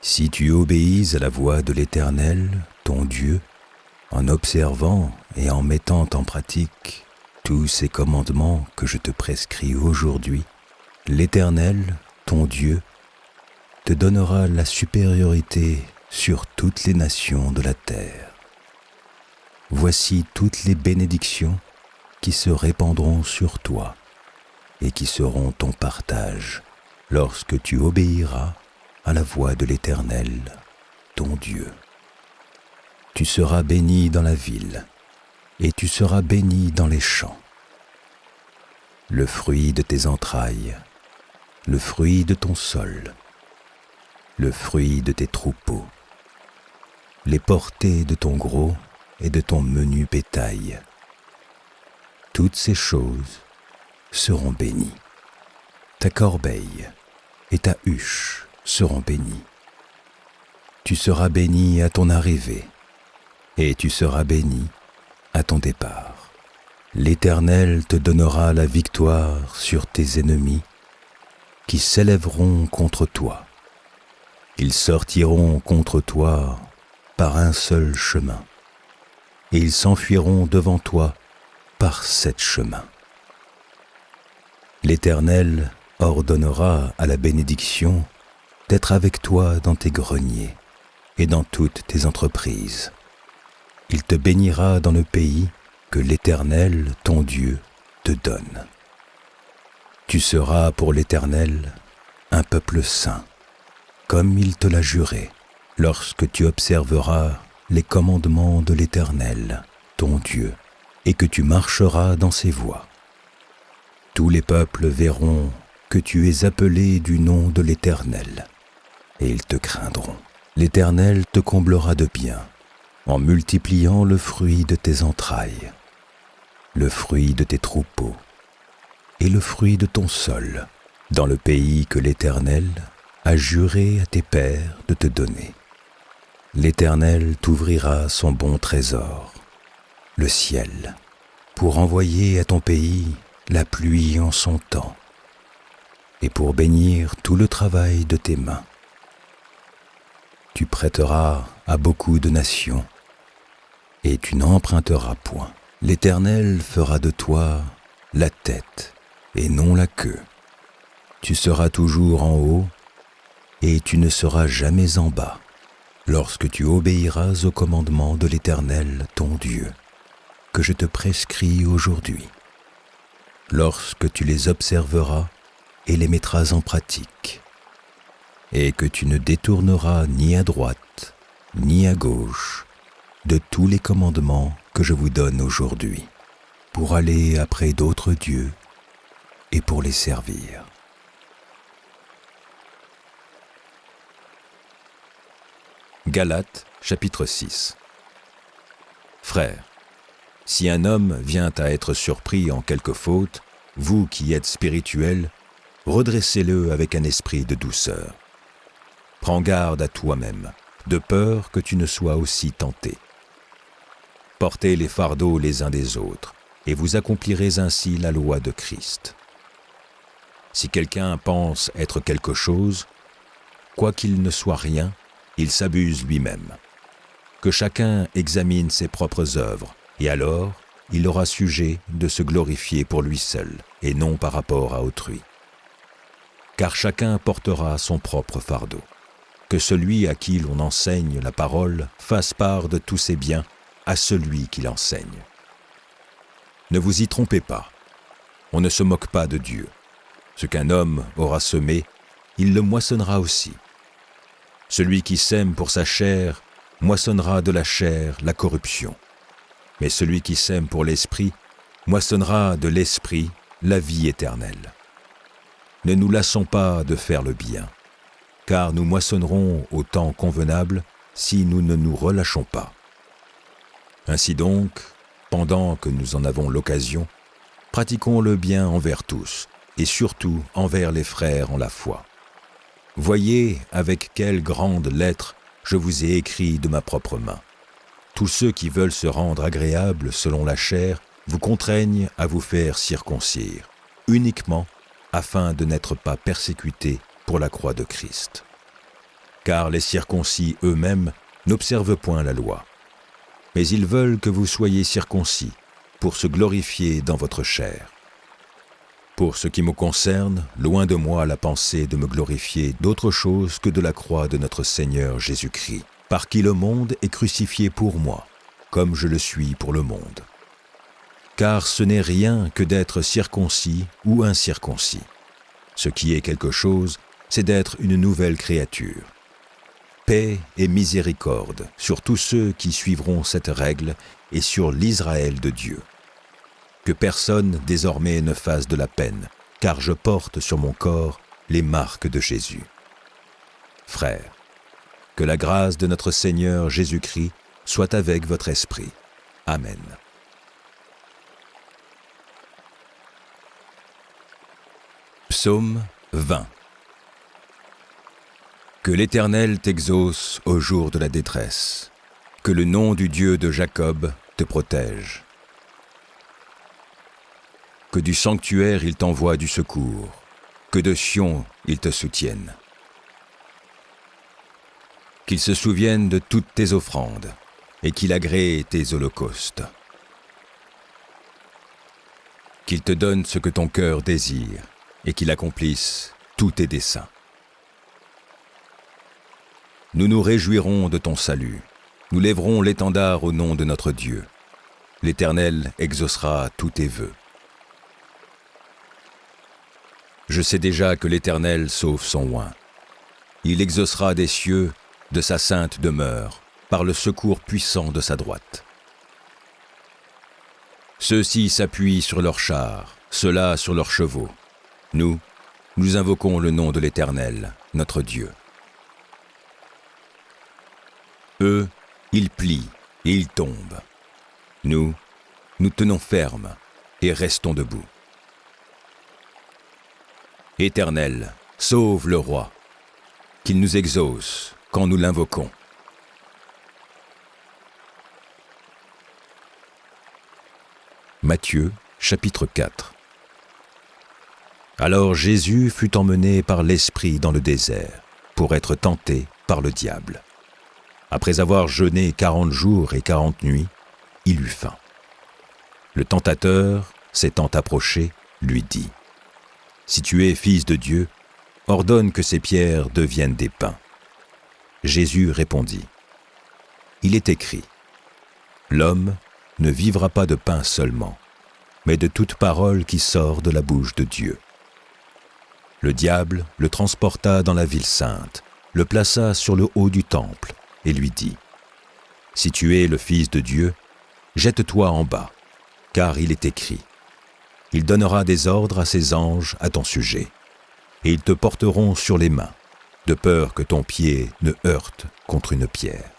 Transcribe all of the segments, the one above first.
Si tu obéis à la voix de l'Éternel, ton Dieu, en observant et en mettant en pratique tous ces commandements que je te prescris aujourd'hui, l'Éternel, ton Dieu, te donnera la supériorité sur toutes les nations de la terre. Voici toutes les bénédictions qui se répandront sur toi et qui seront ton partage lorsque tu obéiras à la voix de l'Éternel, ton Dieu. Tu seras béni dans la ville et tu seras béni dans les champs. Le fruit de tes entrailles, le fruit de ton sol, le fruit de tes troupeaux, les portées de ton gros et de ton menu bétail. Toutes ces choses seront bénies. Ta corbeille et ta huche seront bénies. Tu seras béni à ton arrivée et tu seras béni à ton départ. L'Éternel te donnera la victoire sur tes ennemis qui s'élèveront contre toi. Ils sortiront contre toi par un seul chemin, et ils s'enfuiront devant toi par 7 chemins. L'Éternel ordonnera à la bénédiction d'être avec toi dans tes greniers et dans toutes tes entreprises. Il te bénira dans le pays que l'Éternel, ton Dieu, te donne. Tu seras pour l'Éternel un peuple saint, comme il te l'a juré, lorsque tu observeras les commandements de l'Éternel, ton Dieu, et que tu marcheras dans ses voies. Tous les peuples verront que tu es appelé du nom de l'Éternel, et ils te craindront. L'Éternel te comblera de bien, en multipliant le fruit de tes entrailles, le fruit de tes troupeaux, et le fruit de ton sol, dans le pays que l'Éternel a juré à tes pères de te donner. L'Éternel t'ouvrira son bon trésor, le ciel, pour envoyer à ton pays la pluie en son temps, et pour bénir tout le travail de tes mains. Tu prêteras à beaucoup de nations, et tu n'emprunteras point. L'Éternel fera de toi la tête et non la queue. Tu seras toujours en haut, et tu ne seras jamais en bas, lorsque tu obéiras aux commandements de l'Éternel, ton Dieu, que je te prescris aujourd'hui. Lorsque tu les observeras et les mettras en pratique, et que tu ne détourneras ni à droite, ni à gauche, de tous les commandements que je vous donne aujourd'hui, pour aller après d'autres dieux et pour les servir. Galates, chapitre 6. Frères, si un homme vient à être surpris en quelque faute, vous qui êtes spirituels, redressez-le avec un esprit de douceur. Prends garde à toi-même, de peur que tu ne sois aussi tenté. Portez les fardeaux les uns des autres, et vous accomplirez ainsi la loi de Christ. Si quelqu'un pense être quelque chose, quoiqu'il ne soit rien, il s'abuse lui-même. Que chacun examine ses propres œuvres, et alors il aura sujet de se glorifier pour lui seul, et non par rapport à autrui. Car chacun portera son propre fardeau. Que celui à qui l'on enseigne la parole fasse part de tous ses biens à celui qui l'enseigne. Ne vous y trompez pas, on ne se moque pas de Dieu. Ce qu'un homme aura semé, il le moissonnera aussi. Celui qui sème pour sa chair moissonnera de la chair la corruption. Mais celui qui sème pour l'esprit moissonnera de l'esprit la vie éternelle. Ne nous lassons pas de faire le bien, car nous moissonnerons au temps convenable si nous ne nous relâchons pas. Ainsi donc, pendant que nous en avons l'occasion, pratiquons le bien envers tous, et surtout envers les frères en la foi. Voyez avec quelle grande lettre je vous ai écrit de ma propre main. Tous ceux qui veulent se rendre agréables selon la chair vous contraignent à vous faire circoncire, uniquement afin de n'être pas persécutés pour la croix de Christ. car les circoncis eux-mêmes n'observent point la loi. Mais ils veulent que vous soyez circoncis, pour se glorifier dans votre chair. Pour ce qui me concerne, loin de moi la pensée de me glorifier d'autre chose que de la croix de notre Seigneur Jésus-Christ, par qui le monde est crucifié pour moi, comme je le suis pour le monde. Car ce n'est rien que d'être circoncis ou incirconcis. Ce qui est quelque chose, c'est d'être une nouvelle créature. Paix et miséricorde sur tous ceux qui suivront cette règle et sur l'Israël de Dieu. Que personne désormais ne fasse de la peine, car je porte sur mon corps les marques de Jésus. Frères, que la grâce de notre Seigneur Jésus-Christ soit avec votre esprit. Amen. Psaume 20. Que l'Éternel t'exauce au jour de la détresse, que le nom du Dieu de Jacob te protège. Que du sanctuaire il t'envoie du secours, que de Sion il te soutienne. Qu'il se souvienne de toutes tes offrandes, et qu'il agrée tes holocaustes. Qu'il te donne ce que ton cœur désire, et qu'il accomplisse tous tes desseins. Nous nous réjouirons de ton salut, nous lèverons l'étendard au nom de notre Dieu. L'Éternel exaucera tous tes vœux. Je sais déjà que l'Éternel sauve son oint. Il exaucera des cieux, de sa sainte demeure, par le secours puissant de sa droite. Ceux-ci s'appuient sur leurs chars, ceux-là sur leurs chevaux. Nous invoquons le nom de l'Éternel, notre Dieu. Eux, ils plient et ils tombent. Nous tenons ferme et restons debout. Éternel, sauve le roi, qu'il nous exauce quand nous l'invoquons. Matthieu, chapitre 4. Alors Jésus fut emmené par l'Esprit dans le désert, pour être tenté par le diable. Après avoir jeûné 40 jours et 40 nuits, il eut faim. Le tentateur, s'étant approché, lui dit : « Si tu es fils de Dieu, ordonne que ces pierres deviennent des pains. » Jésus répondit : « Il est écrit : L'homme ne vivra pas de pain seulement, mais de toute parole qui sort de la bouche de Dieu. » Le diable le transporta dans la ville sainte, le plaça sur le haut du temple et lui dit : « Si tu es le Fils de Dieu, jette-toi en bas, car il est écrit : Il donnera des ordres à ses anges à ton sujet, et ils te porteront sur les mains, de peur que ton pied ne heurte contre une pierre. »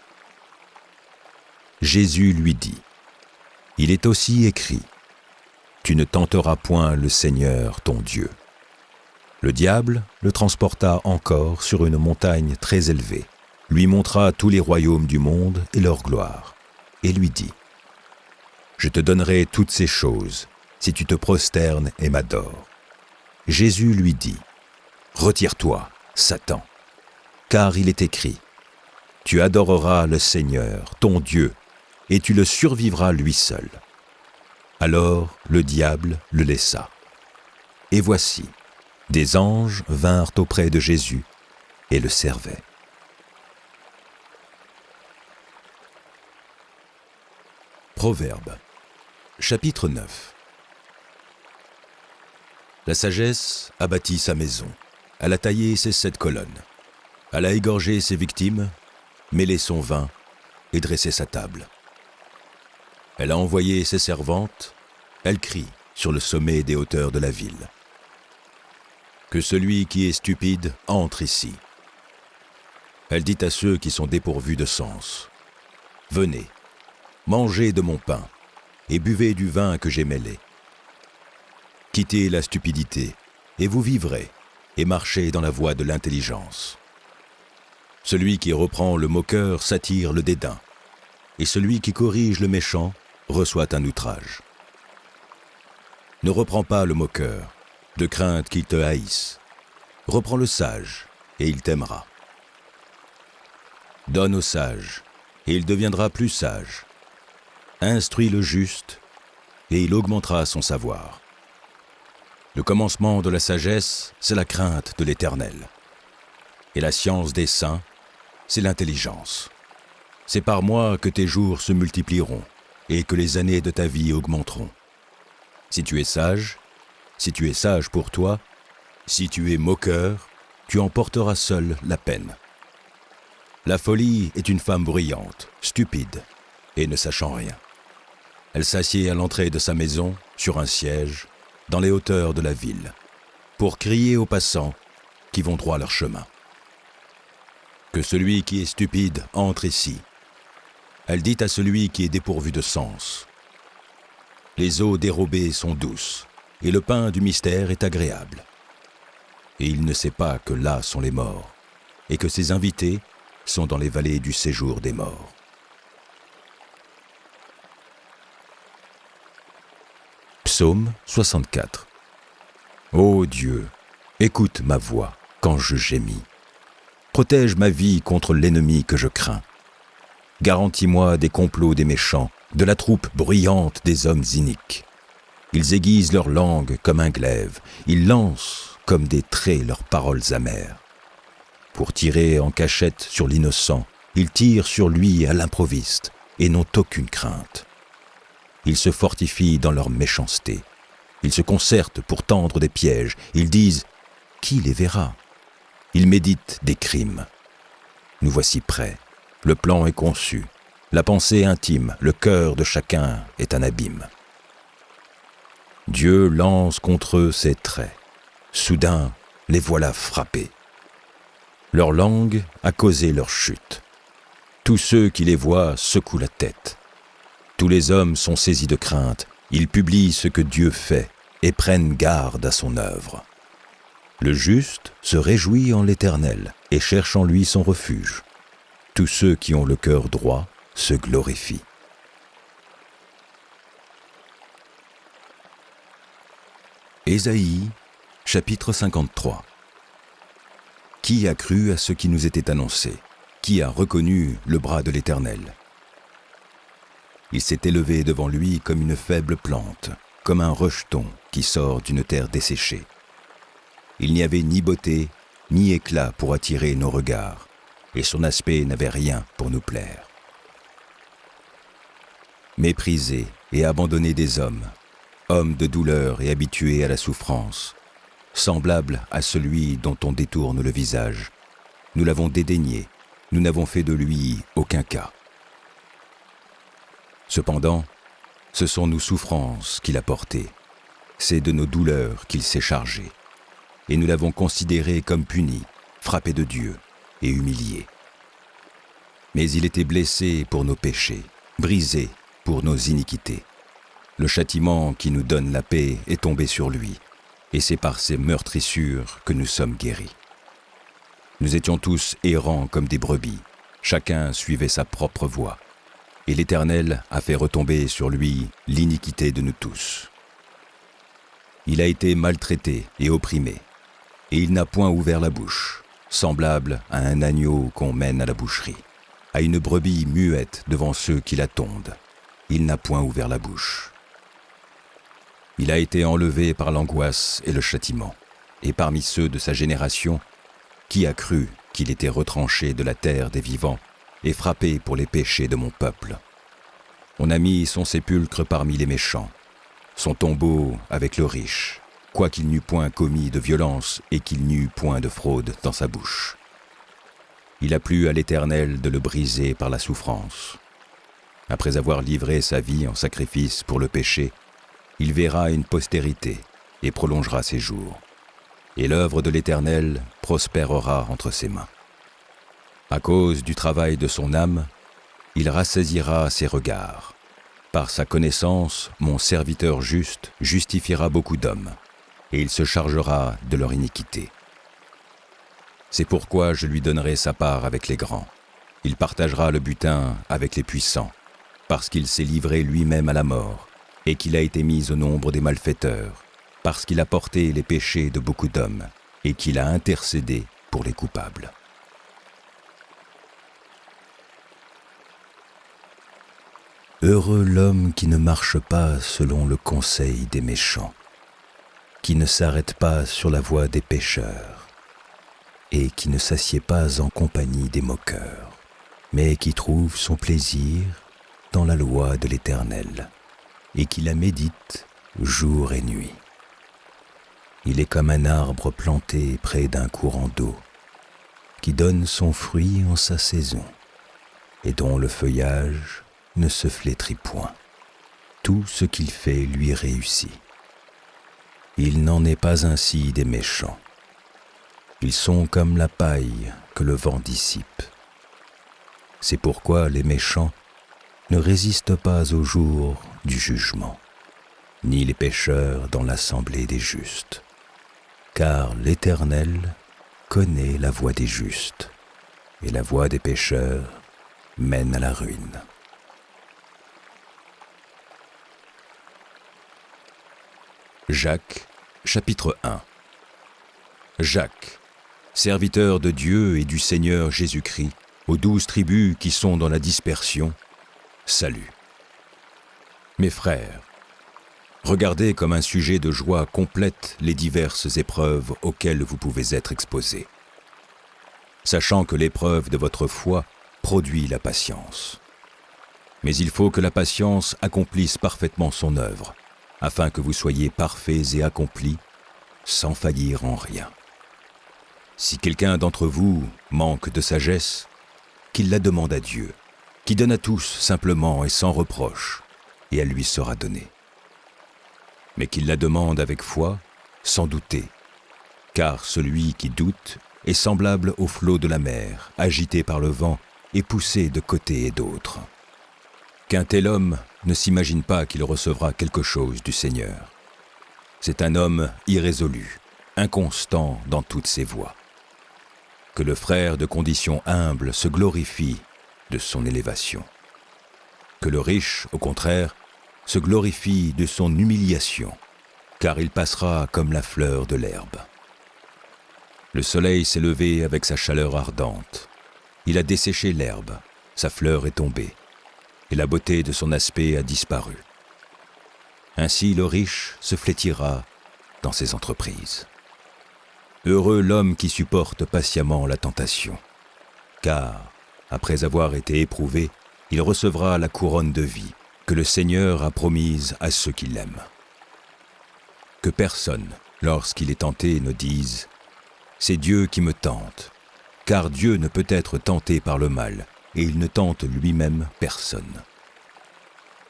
Jésus lui dit : « Il est aussi écrit : Tu ne tenteras point le Seigneur ton Dieu. » Le diable le transporta encore sur une montagne très élevée, lui montra tous les royaumes du monde et leur gloire, et lui dit : « Je te donnerai toutes ces choses, si tu te prosternes et m'adores. » Jésus lui dit : « Retire-toi, Satan, car il est écrit : Tu adoreras le Seigneur, ton Dieu, et tu le survivras lui seul. » Alors le diable le laissa. Et voici, des anges vinrent auprès de Jésus et le servaient. Proverbes, chapitre 9. La sagesse a bâti sa maison, elle a taillé ses 7 colonnes, elle a égorgé ses victimes, mêlé son vin et dressé sa table. Elle a envoyé ses servantes, elle crie sur le sommet des hauteurs de la ville. Que celui qui est stupide entre ici. Elle dit à ceux qui sont dépourvus de sens : Venez, mangez de mon pain et buvez du vin que j'ai mêlé. Quittez la stupidité et vous vivrez, et marchez dans la voie de l'intelligence. Celui qui reprend le moqueur s'attire le dédain, et celui qui corrige le méchant reçoit un outrage. Ne reprends pas le moqueur, de crainte qu'il te haïsse. Reprends le sage, et il t'aimera. Donne au sage, et il deviendra plus sage. Instruis le juste, et il augmentera son savoir. Le commencement de la sagesse, c'est la crainte de l'Éternel. Et la science des saints, c'est l'intelligence. C'est par moi que tes jours se multiplieront, et que les années de ta vie augmenteront. Si tu es sage pour toi, si tu es moqueur, tu en porteras seul la peine. La folie est une femme bruyante, stupide, et ne sachant rien. Elle s'assied à l'entrée de sa maison, sur un siège, dans les hauteurs de la ville, pour crier aux passants qui vont droit leur chemin. Que celui qui est stupide entre ici. Elle dit à celui qui est dépourvu de sens. Les eaux dérobées sont douces, et le pain du mystère est agréable. Et il ne sait pas que là sont les morts, et que ses invités sont dans les vallées du séjour des morts. Psaume 64. Ô Dieu, écoute ma voix quand je gémis. Protège ma vie contre l'ennemi que je crains. Garantis-moi des complots des méchants, de la troupe bruyante des hommes iniques. Ils aiguisent leur langue comme un glaive, ils lancent comme des traits leurs paroles amères. Pour tirer en cachette sur l'innocent, ils tirent sur lui à l'improviste et n'ont aucune crainte. Ils se fortifient dans leur méchanceté. Ils se concertent pour tendre des pièges. Ils disent « Qui les verra ?» Ils méditent des crimes. Nous voici prêts. Le plan est conçu. La pensée intime, le cœur de chacun est un abîme. Dieu lance contre eux ses traits. Soudain, les voilà frappés. Leur langue a causé leur chute. Tous ceux qui les voient secouent la tête. Tous les hommes sont saisis de crainte. Ils publient ce que Dieu fait et prennent garde à son œuvre. Le juste se réjouit en l'Éternel et cherche en lui son refuge. Tous ceux qui ont le cœur droit se glorifient. Ésaïe, chapitre 53. Qui a cru à ce qui nous était annoncé? Qui a reconnu le bras de l'Éternel? Il s'est élevé devant lui comme une faible plante, comme un rejeton qui sort d'une terre desséchée. Il n'y avait ni beauté, ni éclat pour attirer nos regards, et son aspect n'avait rien pour nous plaire. Méprisé et abandonné des hommes, homme de douleur et habitué à la souffrance, semblable à celui dont on détourne le visage, nous l'avons dédaigné, nous n'avons fait de lui aucun cas. Cependant, ce sont nos souffrances qu'il a portées, c'est de nos douleurs qu'il s'est chargé, et nous l'avons considéré comme puni, frappé de Dieu et humilié. Mais il était blessé pour nos péchés, brisé pour nos iniquités. Le châtiment qui nous donne la paix est tombé sur lui, et c'est par ses meurtrissures que nous sommes guéris. Nous étions tous errants comme des brebis, chacun suivait sa propre voie, et l'Éternel a fait retomber sur lui l'iniquité de nous tous. Il a été maltraité et opprimé, et il n'a point ouvert la bouche, semblable à un agneau qu'on mène à la boucherie, à une brebis muette devant ceux qui la tondent. Il n'a point ouvert la bouche. Il a été enlevé par l'angoisse et le châtiment, et parmi ceux de sa génération, qui a cru qu'il était retranché de la terre des vivants et frappé pour les péchés de mon peuple? On a mis son sépulcre parmi les méchants, son tombeau avec le riche, quoiqu'il n'eût point commis de violence et qu'il n'y eût point de fraude dans sa bouche. Il a plu à l'Éternel de le briser par la souffrance. Après avoir livré sa vie en sacrifice pour le péché, il verra une postérité et prolongera ses jours. Et l'œuvre de l'Éternel prospérera entre ses mains. À cause du travail de son âme, il rassaisira ses regards. Par sa connaissance, mon serviteur juste justifiera beaucoup d'hommes, et il se chargera de leur iniquité. C'est pourquoi je lui donnerai sa part avec les grands. Il partagera le butin avec les puissants, parce qu'il s'est livré lui-même à la mort, et qu'il a été mis au nombre des malfaiteurs, parce qu'il a porté les péchés de beaucoup d'hommes, et qu'il a intercédé pour les coupables. Heureux l'homme qui ne marche pas selon le conseil des méchants, qui ne s'arrête pas sur la voie des pécheurs, et qui ne s'assied pas en compagnie des moqueurs, mais qui trouve son plaisir dans la loi de l'Éternel, et qui la médite jour et nuit. Il est comme un arbre planté près d'un courant d'eau, qui donne son fruit en sa saison, et dont le feuillage ne se flétrit point. Tout ce qu'il fait lui réussit. Il n'en est pas ainsi des méchants. Ils sont comme la paille que le vent dissipe. C'est pourquoi les méchants ne résistent pas au jour du jugement, ni les pécheurs dans l'assemblée des justes. Car l'Éternel connaît la voie des justes, et la voie des pécheurs mène à la ruine. Jacques, chapitre 1. Jacques, serviteur de Dieu et du Seigneur Jésus-Christ, aux 12 tribus qui sont dans la dispersion, salut. Mes frères, regardez comme un sujet de joie complète les diverses épreuves auxquelles vous pouvez être exposés, sachant que l'épreuve de votre foi produit la patience. Mais il faut que la patience accomplisse parfaitement son œuvre, afin que vous soyez parfaits et accomplis, sans faillir en rien. Si quelqu'un d'entre vous manque de sagesse, qu'il la demande à Dieu, qui donne à tous simplement et sans reproche, et elle lui sera donnée. Mais qu'il la demande avec foi, sans douter, car celui qui doute est semblable au flot de la mer, agité par le vent et poussé de côté et d'autre. Qu'un tel homme ne s'imagine pas qu'il recevra quelque chose du Seigneur. C'est un homme irrésolu, inconstant dans toutes ses voies. Que le frère de condition humble se glorifie de son élévation. Que le riche, au contraire, se glorifie de son humiliation, car il passera comme la fleur de l'herbe. Le soleil s'est levé avec sa chaleur ardente. Il a desséché l'herbe, sa fleur est tombée, et la beauté de son aspect a disparu. Ainsi le riche se flétira dans ses entreprises. Heureux l'homme qui supporte patiemment la tentation, car, après avoir été éprouvé, il recevra la couronne de vie que le Seigneur a promise à ceux qui l'aiment. Que personne, lorsqu'il est tenté, ne dise « C'est Dieu qui me tente », car Dieu ne peut être tenté par le mal, et il ne tente lui-même personne.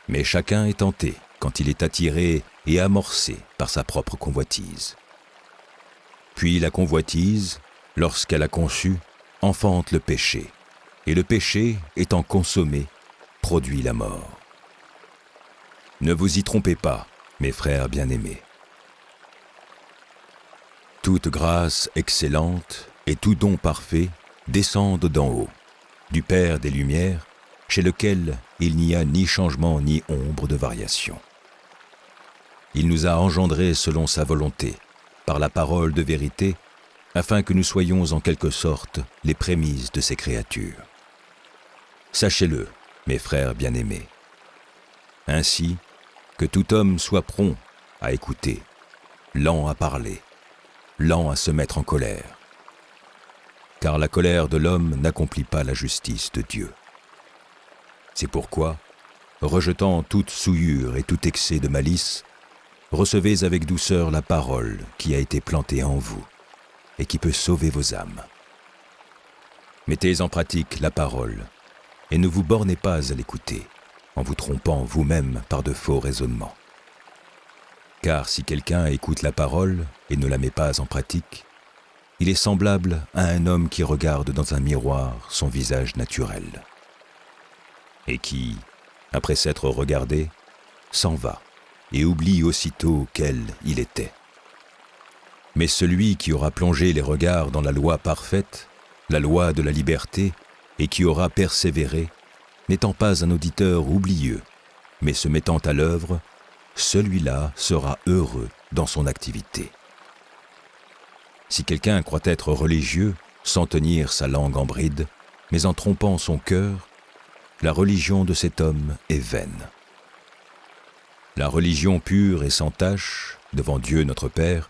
Mais chacun est tenté quand il est attiré et amorcé par sa propre convoitise. Puis la convoitise, lorsqu'elle a conçu, enfante le péché, et le péché, étant consommé, produit la mort. Ne vous y trompez pas, mes frères bien-aimés. Toute grâce excellente et tout don parfait descendent d'en haut, du Père des Lumières, chez lequel il n'y a ni changement ni ombre de variation. Il nous a engendrés selon sa volonté, par la parole de vérité, afin que nous soyons en quelque sorte les prémices de ses créatures. Sachez-le, mes frères bien-aimés. Ainsi, que tout homme soit prompt à écouter, lent à parler, lent à se mettre en colère. Car la colère de l'homme n'accomplit pas la justice de Dieu. C'est pourquoi, rejetant toute souillure et tout excès de malice, recevez avec douceur la parole qui a été plantée en vous et qui peut sauver vos âmes. Mettez en pratique la parole et ne vous bornez pas à l'écouter en vous trompant vous-même par de faux raisonnements. Car si quelqu'un écoute la parole et ne la met pas en pratique, il est semblable à un homme qui regarde dans un miroir son visage naturel et qui, après s'être regardé, s'en va et oublie aussitôt quel il était. Mais celui qui aura plongé les regards dans la loi parfaite, la loi de la liberté, et qui aura persévéré, n'étant pas un auditeur oublieux, mais se mettant à l'œuvre, celui-là sera heureux dans son activité. Si quelqu'un croit être religieux, sans tenir sa langue en bride, mais en trompant son cœur, la religion de cet homme est vaine. La religion pure et sans tache, devant Dieu notre Père,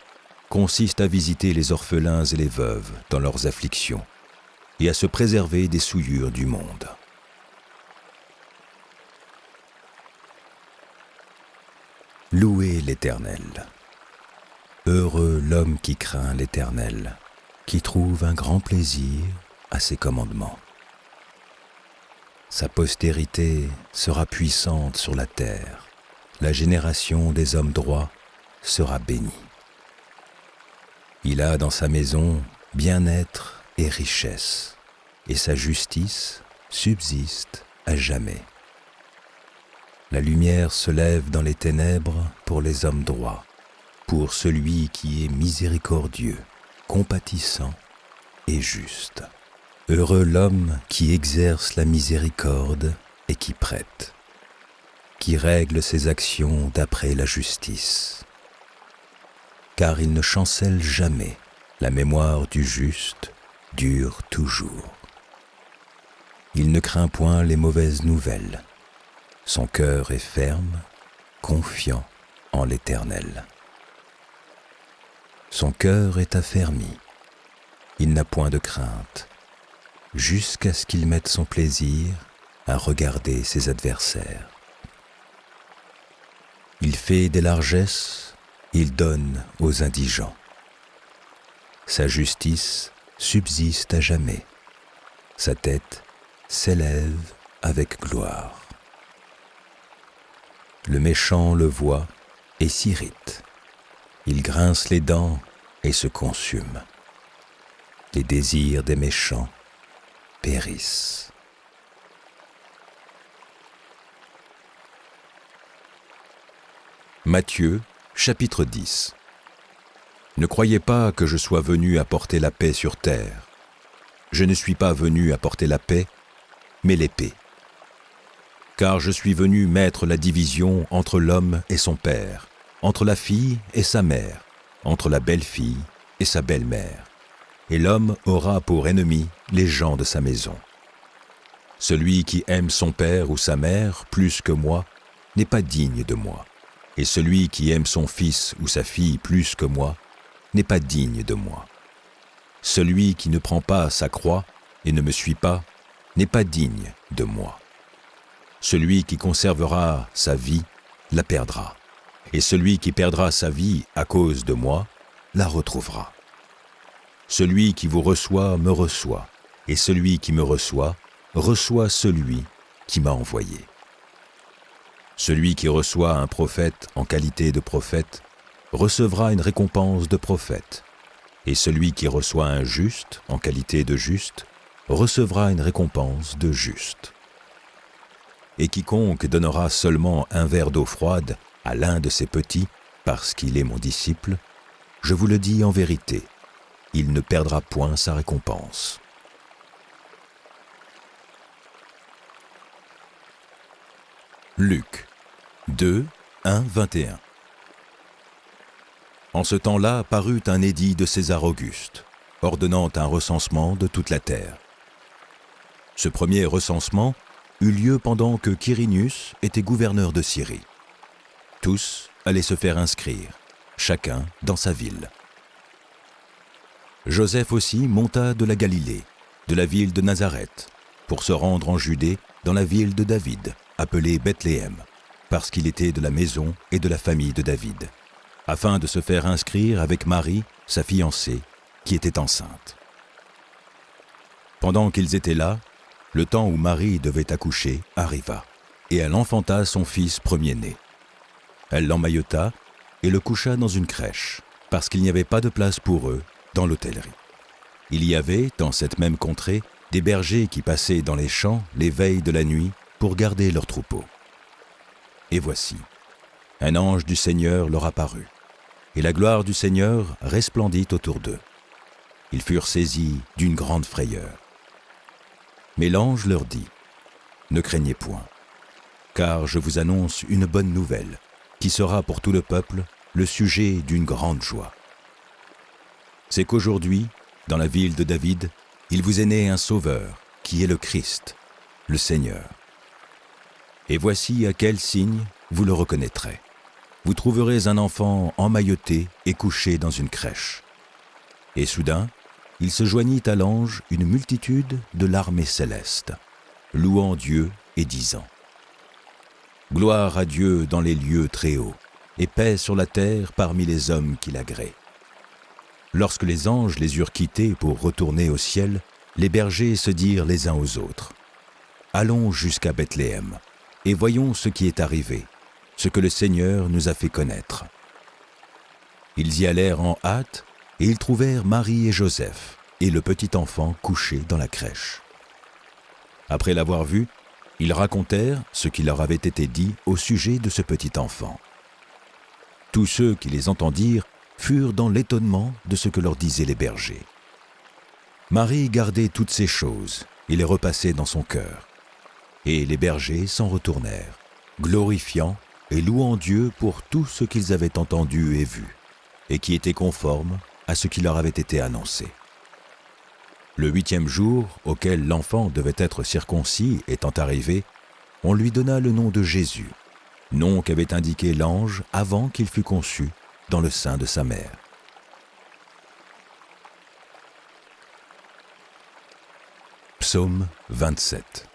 consiste à visiter les orphelins et les veuves dans leurs afflictions et à se préserver des souillures du monde. Louez l'Éternel. Heureux l'homme qui craint l'Éternel, qui trouve un grand plaisir à ses commandements. Sa postérité sera puissante sur la terre, la génération des hommes droits sera bénie. Il a dans sa maison bien-être et richesse, et sa justice subsiste à jamais. La lumière se lève dans les ténèbres pour les hommes droits, pour celui qui est miséricordieux, compatissant et juste. Heureux l'homme qui exerce la miséricorde et qui prête, qui règle ses actions d'après la justice. Car il ne chancelle jamais, la mémoire du juste dure toujours. Il ne craint point les mauvaises nouvelles. Son cœur est ferme, confiant en l'Éternel. Son cœur est affermi, il n'a point de crainte, jusqu'à ce qu'il mette son plaisir à regarder ses adversaires. Il fait des largesses, il donne aux indigents. Sa justice subsiste à jamais, sa tête s'élève avec gloire. Le méchant le voit et s'irrite. Il grince les dents et se consume. Les désirs des méchants périssent. Matthieu, chapitre 10. Ne croyez pas que je sois venu apporter la paix sur terre. Je ne suis pas venu apporter la paix, mais l'épée. Car je suis venu mettre la division entre l'homme et son père, entre la fille et sa mère, entre la belle-fille et sa belle-mère. Et l'homme aura pour ennemi les gens de sa maison. Celui qui aime son père ou sa mère plus que moi n'est pas digne de moi. Et celui qui aime son fils ou sa fille plus que moi n'est pas digne de moi. Celui qui ne prend pas sa croix et ne me suit pas n'est pas digne de moi. Celui qui conservera sa vie la perdra, et celui qui perdra sa vie à cause de moi la retrouvera. Celui qui vous reçoit me reçoit, et celui qui me reçoit reçoit celui qui m'a envoyé. Celui qui reçoit un prophète en qualité de prophète recevra une récompense de prophète, et celui qui reçoit un juste en qualité de juste recevra une récompense de juste. Et quiconque donnera seulement un verre d'eau froide à l'un de ses petits, parce qu'il est mon disciple, je vous le dis en vérité, il ne perdra point sa récompense. Luc 2, 1, 21. En ce temps-là parut un édit de César Auguste, ordonnant un recensement de toute la terre. Ce premier recensement eut lieu pendant que Quirinius était gouverneur de Syrie. Tous allaient se faire inscrire, chacun dans sa ville. Joseph aussi monta de la Galilée, de la ville de Nazareth, pour se rendre en Judée dans la ville de David, appelée Bethléem, parce qu'il était de la maison et de la famille de David, afin de se faire inscrire avec Marie, sa fiancée, qui était enceinte. Pendant qu'ils étaient là, le temps où Marie devait accoucher arriva, et elle enfanta son fils premier-né. Elle l'emmaillota et le coucha dans une crèche, parce qu'il n'y avait pas de place pour eux dans l'hôtellerie. Il y avait, dans cette même contrée, des bergers qui passaient dans les champs les veilles de la nuit pour garder leurs troupeaux. Et voici, un ange du Seigneur leur apparut, et la gloire du Seigneur resplendit autour d'eux. Ils furent saisis d'une grande frayeur. Mais l'ange leur dit, « Ne craignez point, car je vous annonce une bonne nouvelle, qui sera pour tout le peuple le sujet d'une grande joie. C'est qu'aujourd'hui, dans la ville de David, il vous est né un Sauveur, qui est le Christ, le Seigneur. Et voici à quel signe vous le reconnaîtrez. Vous trouverez un enfant emmailloté et couché dans une crèche. » Et soudain, il se joignit à l'ange une multitude de l'armée céleste, louant Dieu et disant : « Gloire à Dieu dans les lieux très hauts, et paix sur la terre parmi les hommes qui l'agréent. » Lorsque les anges les eurent quittés pour retourner au ciel, les bergers se dirent les uns aux autres : « Allons jusqu'à Bethléem, et voyons ce qui est arrivé, ce que le Seigneur nous a fait connaître. » Ils y allèrent en hâte, et ils trouvèrent Marie et Joseph, et le petit enfant couché dans la crèche. Après l'avoir vu, ils racontèrent ce qui leur avait été dit au sujet de ce petit enfant. Tous ceux qui les entendirent furent dans l'étonnement de ce que leur disaient les bergers. Marie gardait toutes ces choses et les repassait dans son cœur. Et les bergers s'en retournèrent, glorifiant et louant Dieu pour tout ce qu'ils avaient entendu et vu, et qui était conforme à ce qui leur avait été annoncé. Le 8e jour, auquel l'enfant devait être circoncis étant arrivé, on lui donna le nom de Jésus, nom qu'avait indiqué l'ange avant qu'il fût conçu dans le sein de sa mère. Psaume 27.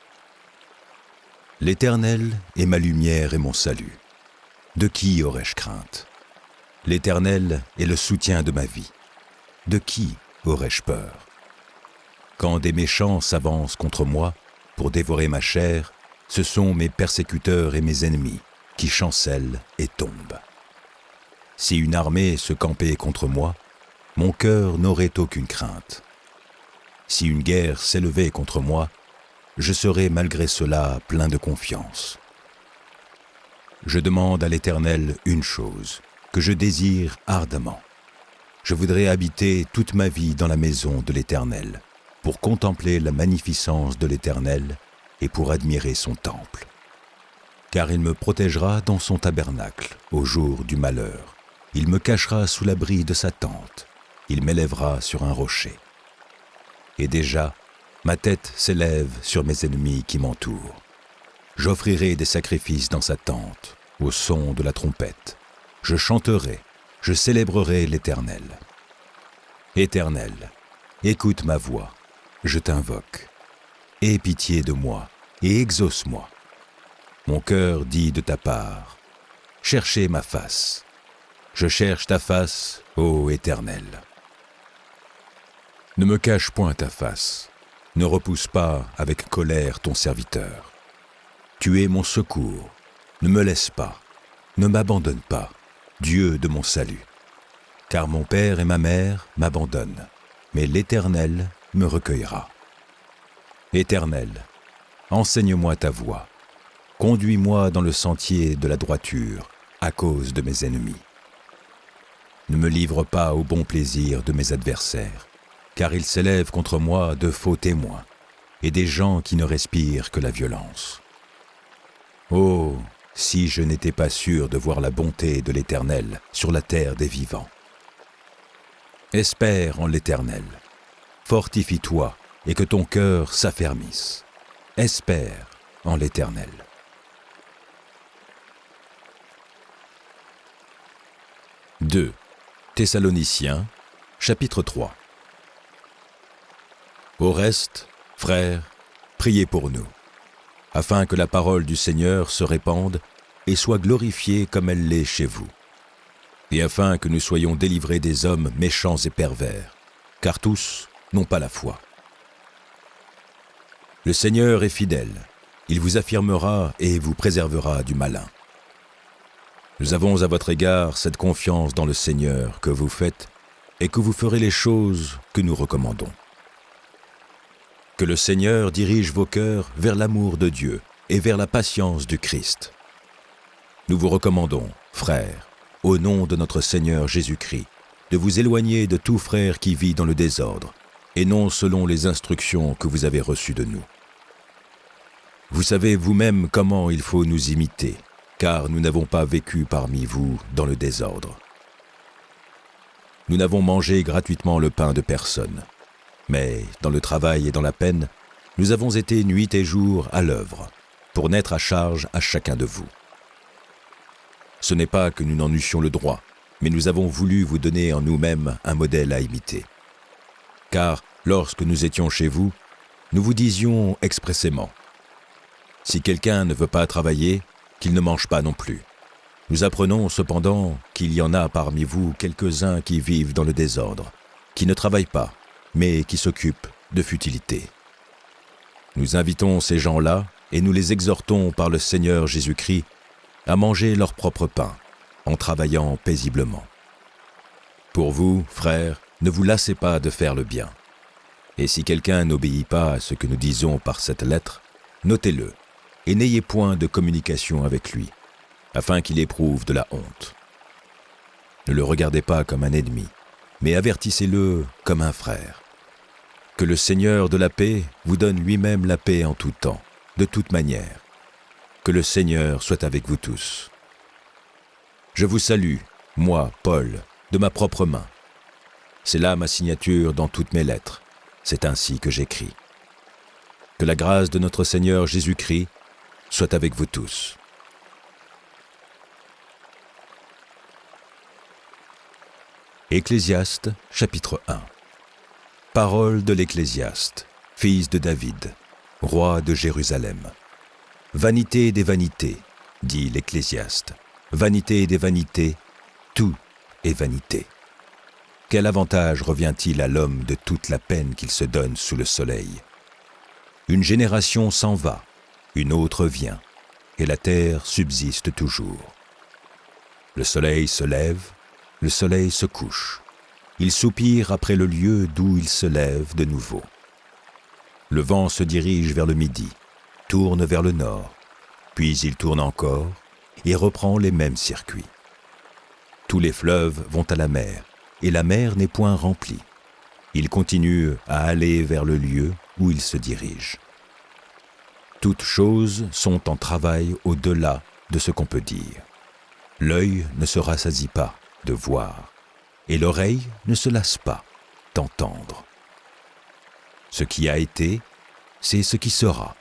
L'Éternel est ma lumière et mon salut. De qui aurais-je crainte ? L'Éternel est le soutien de ma vie. De qui aurais-je peur ? Quand des méchants s'avancent contre moi pour dévorer ma chair, ce sont mes persécuteurs et mes ennemis qui chancellent et tombent. Si une armée se campait contre moi, mon cœur n'aurait aucune crainte. Si une guerre s'élevait contre moi, je serais malgré cela plein de confiance. Je demande à l'Éternel une chose, que je désire ardemment. Je voudrais habiter toute ma vie dans la maison de l'Éternel, pour contempler la magnificence de l'Éternel et pour admirer son temple. Car il me protégera dans son tabernacle au jour du malheur. Il me cachera sous l'abri de sa tente. Il m'élèvera sur un rocher. Et déjà, ma tête s'élève sur mes ennemis qui m'entourent. J'offrirai des sacrifices dans sa tente, au son de la trompette. Je chanterai, je célébrerai l'Éternel. Éternel, écoute ma voix, je t'invoque. Aie pitié de moi et exauce-moi. Mon cœur dit de ta part, cherchez ma face. Je cherche ta face, ô Éternel. Ne me cache point ta face, ne repousse pas avec colère ton serviteur. Tu es mon secours, ne me laisse pas, ne m'abandonne pas, Dieu de mon salut. Car mon père et ma mère m'abandonnent, mais l'Éternel me recueillera. Éternel, enseigne-moi ta voie, conduis-moi dans le sentier de la droiture à cause de mes ennemis. Ne me livre pas au bon plaisir de mes adversaires, car ils s'élèvent contre moi de faux témoins et des gens qui ne respirent que la violence. Oh, si je n'étais pas sûr de voir la bonté de l'Éternel sur la terre des vivants. Espère en l'Éternel, fortifie-toi et que ton cœur s'affermisse. Espère en l'Éternel. « 2. Thessaloniciens, chapitre 3. Au reste, frères, priez pour nous, afin que la parole du Seigneur se répande et soit glorifiée comme elle l'est chez vous, et afin que nous soyons délivrés des hommes méchants et pervers, car tous n'ont pas la foi. Le Seigneur est fidèle, il vous affirmera et vous préservera du malin. Nous avons à votre égard cette confiance dans le Seigneur que vous faites et que vous ferez les choses que nous recommandons. Que le Seigneur dirige vos cœurs vers l'amour de Dieu et vers la patience du Christ. Nous vous recommandons, frères, au nom de notre Seigneur Jésus-Christ, de vous éloigner de tout frère qui vit dans le désordre, et non selon les instructions que vous avez reçues de nous. Vous savez vous-même comment il faut nous imiter, car nous n'avons pas vécu parmi vous dans le désordre. Nous n'avons mangé gratuitement le pain de personne, mais dans le travail et dans la peine, nous avons été nuit et jour à l'œuvre, pour n'être à charge à chacun de vous. Ce n'est pas que nous n'en eussions le droit, mais nous avons voulu vous donner en nous-mêmes un modèle à imiter. Car, lorsque nous étions chez vous, nous vous disions expressément « Si quelqu'un ne veut pas travailler, qu'il ne mange pas non plus. » Nous apprenons cependant qu'il y en a parmi vous quelques-uns qui vivent dans le désordre, qui ne travaillent pas, mais qui s'occupent de futilités. Nous invitons ces gens-là et nous les exhortons par le Seigneur Jésus-Christ à manger leur propre pain, en travaillant paisiblement. Pour vous, frères, ne vous lassez pas de faire le bien. Et si quelqu'un n'obéit pas à ce que nous disons par cette lettre, notez-le, et n'ayez point de communication avec lui, afin qu'il éprouve de la honte. Ne le regardez pas comme un ennemi, mais avertissez-le comme un frère. Que le Seigneur de la paix vous donne lui-même la paix en tout temps, de toute manière. Que le Seigneur soit avec vous tous. Je vous salue, moi, Paul, de ma propre main. C'est là ma signature dans toutes mes lettres. C'est ainsi que j'écris. Que la grâce de notre Seigneur Jésus-Christ soit avec vous tous. Ecclésiaste, chapitre 1. Parole de l'Ecclésiaste, fils de David, roi de Jérusalem. Vanité des vanités, dit l'Ecclésiaste. Vanité des vanités, tout est vanité. Quel avantage revient-il à l'homme de toute la peine qu'il se donne sous le soleil? Une génération s'en va, une autre vient, et la terre subsiste toujours. Le soleil se lève, le soleil se couche. Il soupire après le lieu d'où il se lève de nouveau. Le vent se dirige vers le midi, tourne vers le nord, puis il tourne encore et reprend les mêmes circuits. Tous les fleuves vont à la mer, et la mer n'est point remplie. Ils continuent à aller vers le lieu où ils se dirigent. Toutes choses sont en travail au-delà de ce qu'on peut dire. L'œil ne se rassasie pas de voir, et l'oreille ne se lasse pas d'entendre. Ce qui a été, c'est ce qui sera,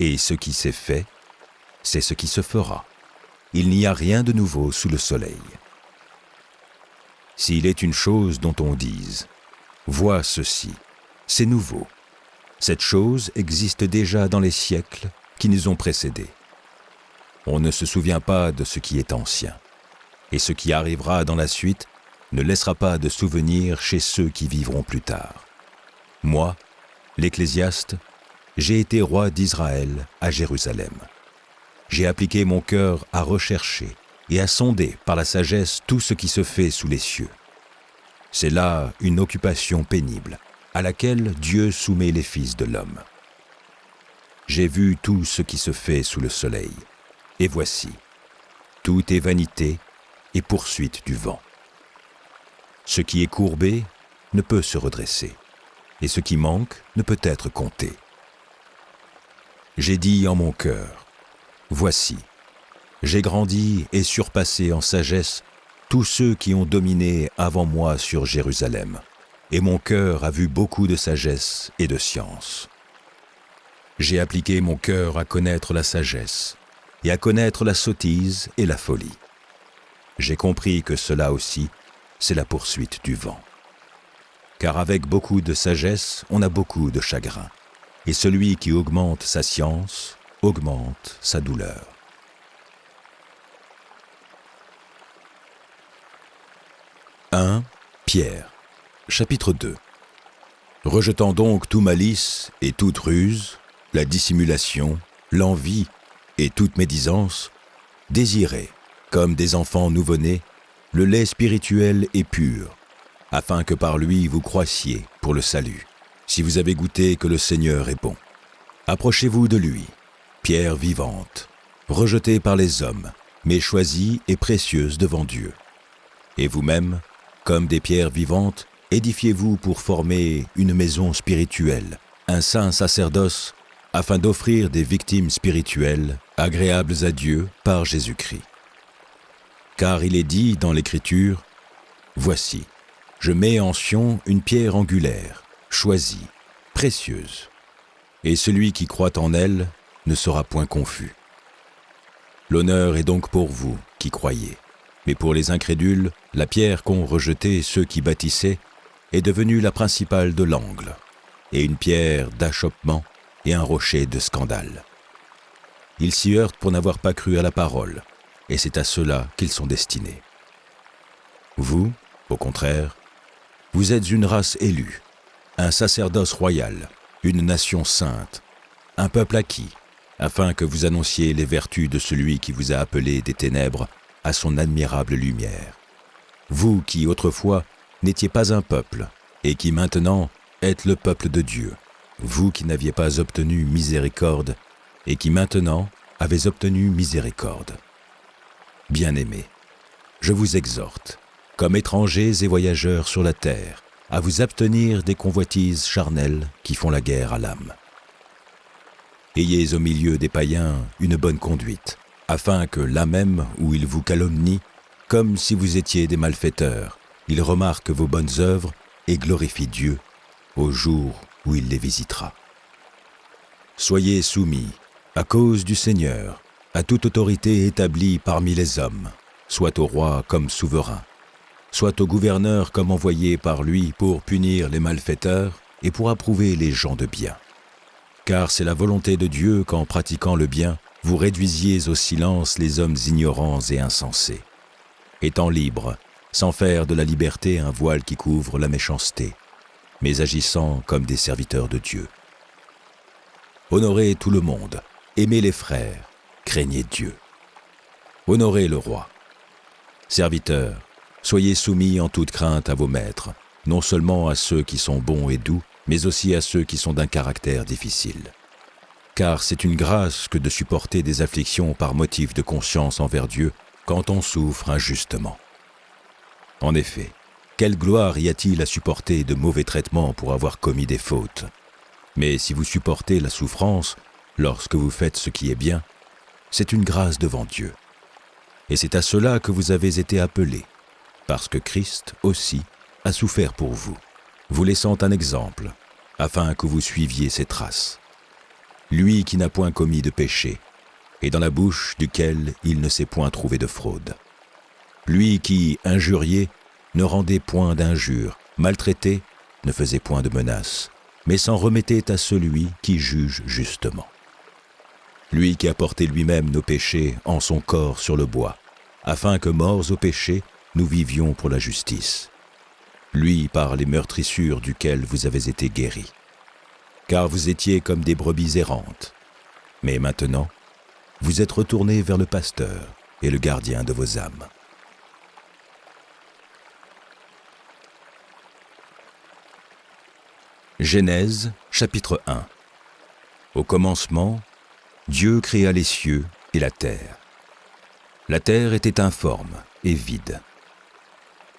et ce qui s'est fait, c'est ce qui se fera. Il n'y a rien de nouveau sous le soleil. S'il est une chose dont on dise « Vois ceci, c'est nouveau », cette chose existe déjà dans les siècles qui nous ont précédés. On ne se souvient pas de ce qui est ancien, et ce qui arrivera dans la suite ne laissera pas de souvenir chez ceux qui vivront plus tard. Moi, l'Ecclésiaste, j'ai été roi d'Israël à Jérusalem. J'ai appliqué mon cœur à rechercher et à sonder par la sagesse tout ce qui se fait sous les cieux. C'est là une occupation pénible, à laquelle Dieu soumet les fils de l'homme. J'ai vu tout ce qui se fait sous le soleil, et voici, tout est vanité et poursuite du vent. Ce qui est courbé ne peut se redresser, et ce qui manque ne peut être compté. J'ai dit en mon cœur, voici, j'ai grandi et surpassé en sagesse tous ceux qui ont dominé avant moi sur Jérusalem, et mon cœur a vu beaucoup de sagesse et de science. J'ai appliqué mon cœur à connaître la sagesse, et à connaître la sottise et la folie. J'ai compris que cela aussi, c'est la poursuite du vent. Car avec beaucoup de sagesse, on a beaucoup de chagrin, et celui qui augmente sa science, augmente sa douleur. Pierre, chapitre 2. Rejetant donc tout malice et toute ruse, la dissimulation, l'envie et toute médisance, désirez, comme des enfants nouveau-nés, le lait spirituel et pur, afin que par lui vous croissiez pour le salut, si vous avez goûté que le Seigneur est bon. Approchez-vous de lui, pierre vivante, rejetée par les hommes, mais choisie et précieuse devant Dieu. Et vous-même, comme des pierres vivantes, édifiez-vous pour former une maison spirituelle, un saint sacerdoce, afin d'offrir des victimes spirituelles agréables à Dieu par Jésus-Christ. Car il est dit dans l'Écriture, « Voici, je mets en Sion une pierre angulaire, choisie, précieuse, et celui qui croit en elle ne sera point confus. L'honneur est donc pour vous qui croyez, mais pour les incrédules, la pierre qu'ont rejetée ceux qui bâtissaient est devenue la principale de l'angle, et une pierre d'achoppement et un rocher de scandale. Ils s'y heurtent pour n'avoir pas cru à la parole, et c'est à cela qu'ils sont destinés. Vous, au contraire, vous êtes une race élue, un sacerdoce royal, une nation sainte, un peuple acquis, afin que vous annonciez les vertus de celui qui vous a appelés des ténèbres à son admirable lumière. Vous qui, autrefois, n'étiez pas un peuple, et qui maintenant êtes le peuple de Dieu, vous qui n'aviez pas obtenu miséricorde, et qui maintenant avez obtenu miséricorde. Bien-aimés, je vous exhorte, comme étrangers et voyageurs sur la terre, à vous abstenir des convoitises charnelles qui font la guerre à l'âme. Ayez au milieu des païens une bonne conduite, afin que là même où ils vous calomnient, comme si vous étiez des malfaiteurs, ils remarquent vos bonnes œuvres et glorifient Dieu au jour où il les visitera. Soyez soumis, à cause du Seigneur, à toute autorité établie parmi les hommes, soit au roi comme souverain, soit au gouverneur comme envoyé par lui pour punir les malfaiteurs et pour approuver les gens de bien. Car c'est la volonté de Dieu qu'en pratiquant le bien, vous réduisiez au silence les hommes ignorants et insensés. Étant libres, sans faire de la liberté un voile qui couvre la méchanceté, mais agissant comme des serviteurs de Dieu. Honorez tout le monde, aimez les frères, craignez Dieu. Honorez le roi. Serviteurs, soyez soumis en toute crainte à vos maîtres, non seulement à ceux qui sont bons et doux, mais aussi à ceux qui sont d'un caractère difficile. Car c'est une grâce que de supporter des afflictions par motif de conscience envers Dieu quand on souffre injustement. En effet, quelle gloire y a-t-il à supporter de mauvais traitements pour avoir commis des fautes? Mais si vous supportez la souffrance, lorsque vous faites ce qui est bien, c'est une grâce devant Dieu. Et c'est à cela que vous avez été appelés, parce que Christ aussi a souffert pour vous, vous laissant un exemple, afin que vous suiviez ses traces. Lui qui n'a point commis de péché, et dans la bouche duquel il ne s'est point trouvé de fraude. Lui qui, injurié, ne rendait point d'injures, maltraité, ne faisait point de menaces, mais s'en remettait à celui qui juge justement. Lui qui a porté lui-même nos péchés en son corps sur le bois, afin que, morts au péché, nous vivions pour la justice. Lui par les meurtrissures duquel vous avez été guéris. Car vous étiez comme des brebis errantes. Mais maintenant, vous êtes retournés vers le pasteur et le gardien de vos âmes. Genèse, chapitre 1. Au commencement, Dieu créa les cieux et la terre. La terre était informe et vide.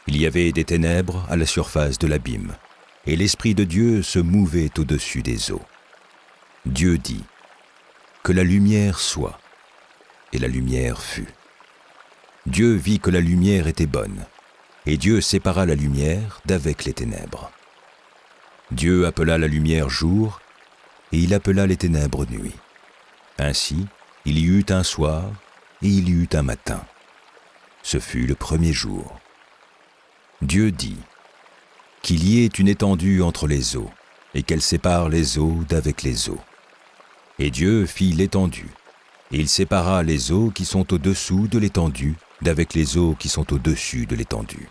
Il y avait des ténèbres à la surface de l'abîme, et l'Esprit de Dieu se mouvait au-dessus des eaux. Dieu dit : « Que la lumière soit. » Et la lumière fut. Dieu vit que la lumière était bonne, et Dieu sépara la lumière d'avec les ténèbres. Dieu appela la lumière jour, et il appela les ténèbres nuit. Ainsi, il y eut un soir, et il y eut un matin. Ce fut le premier jour. Dieu dit : « Qu'il y ait une étendue entre les eaux, et qu'elle sépare les eaux d'avec les eaux. » Et Dieu fit l'étendue, et il sépara les eaux qui sont au-dessous de l'étendue d'avec les eaux qui sont au-dessus de l'étendue.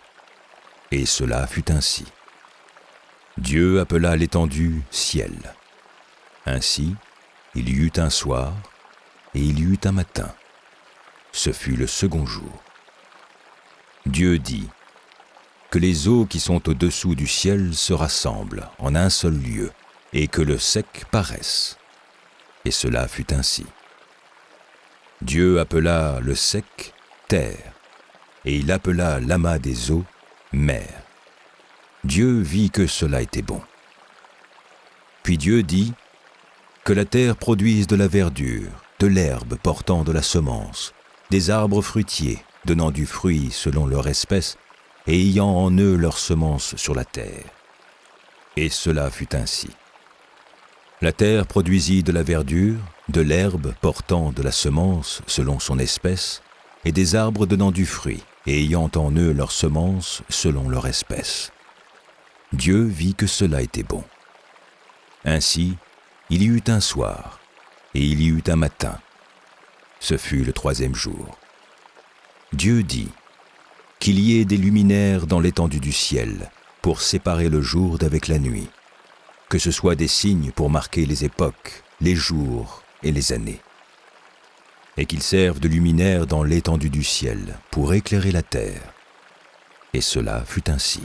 Et cela fut ainsi. Dieu appela l'étendue ciel. Ainsi, il y eut un soir, et il y eut un matin. Ce fut le second jour. Dieu dit : « Que les eaux qui sont au-dessous du ciel se rassemblent en un seul lieu, et que le sec paraisse. » Et cela fut ainsi. Dieu appela le sec terre, et il appela l'amas des eaux mer. Dieu vit que cela était bon. Puis Dieu dit : « Que la terre produise de la verdure, de l'herbe portant de la semence, des arbres fruitiers, donnant du fruit selon leur espèce, et ayant en eux leur semence sur la terre. » Et cela fut ainsi. La terre produisit de la verdure, de l'herbe portant de la semence selon son espèce, et des arbres donnant du fruit, et ayant en eux leur semence selon leur espèce. Dieu vit que cela était bon. Ainsi, il y eut un soir, et il y eut un matin. Ce fut le troisième jour. Dieu dit qu'il y ait des luminaires dans l'étendue du ciel pour séparer le jour d'avec la nuit, que ce soit des signes pour marquer les époques, les jours et les années, et qu'ils servent de luminaires dans l'étendue du ciel pour éclairer la terre. Et cela fut ainsi.